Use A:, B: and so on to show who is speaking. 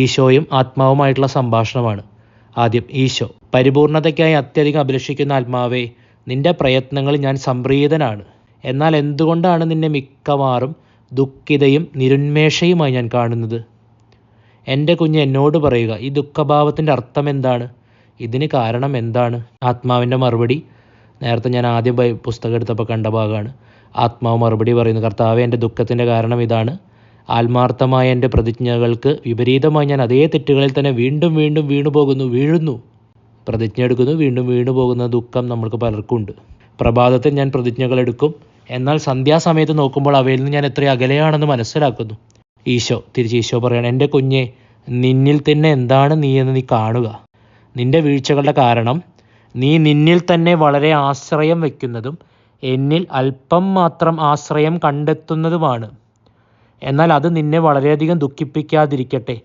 A: ഈശോയും ആത്മാവുമായിട്ടുള്ള സംഭാഷണമാണ്. ആദ്യം ഈശോ: പരിപൂർണതയ്ക്കായി അത്യധികം അഭിലഷിക്കുന്ന ആത്മാവേ, നിന്റെ പ്രയത്നങ്ങളിൽ ഞാൻ സംപ്രീതനാണ്. എന്നാൽ എന്തുകൊണ്ടാണ് നിന്നെ മിക്കവാറും ദുഃഖിതയും നിരുന്മേഷയുമായി ഞാൻ കാണുന്നത്? എൻ്റെ കുഞ്ഞ്, എന്നോട് പറയുക, ഈ ദുഃഖഭാവത്തിൻ്റെ അർത്ഥം എന്താണ്? ഇതിന് കാരണം എന്താണ്? ആത്മാവിൻ്റെ മറുപടി നേരത്തെ ഞാൻ ആദ്യം പുസ്തകം എടുത്തപ്പോൾ കണ്ട ഭാഗമാണ്. ആത്മാവ് മറുപടി പറയുന്നു: കർത്താവേ, എൻ്റെ ദുഃഖത്തിൻ്റെ കാരണം ഇതാണ്. ആത്മാർത്ഥമായ എൻ്റെ പ്രതിജ്ഞകൾക്ക് വിപരീതമായി ഞാൻ അതേ തെറ്റുകളിൽ തന്നെ വീണ്ടും വീണ്ടും വീഴുന്നു. പ്രതിജ്ഞ എടുക്കുന്നു, വീണ്ടും വീണു പോകുന്ന ദുഃഖം നമ്മൾക്ക് പലർക്കും ഉണ്ട്. പ്രഭാതത്തിൽ ഞാൻ പ്രതിജ്ഞകൾ എടുക്കും, എന്നാൽ സന്ധ്യാസമയത്ത് നോക്കുമ്പോൾ അവയിൽ നിന്ന് ഞാൻ എത്ര അകലെയാണെന്ന് മനസ്സിലാക്കുന്നു. ഈശോ പറയണം: എൻ്റെ കുഞ്ഞെ, നിന്നിൽ തന്നെ എന്താണ് നീയെന്ന് നീ കാണുക. നിന്റെ വീഴ്ചകളുടെ കാരണം നീ നിന്നിൽ തന്നെ വളരെ ആശ്രയം വയ്ക്കുന്നതും എന്നിൽ അല്പം മാത്രം ആശ്രയം കണ്ടെത്തുന്നതുമാണ്. എന്നാൽ അത് നിന്നെ വളരെയധികം ദുഃഖിപ്പിക്കാതിരിക്കട്ടെ.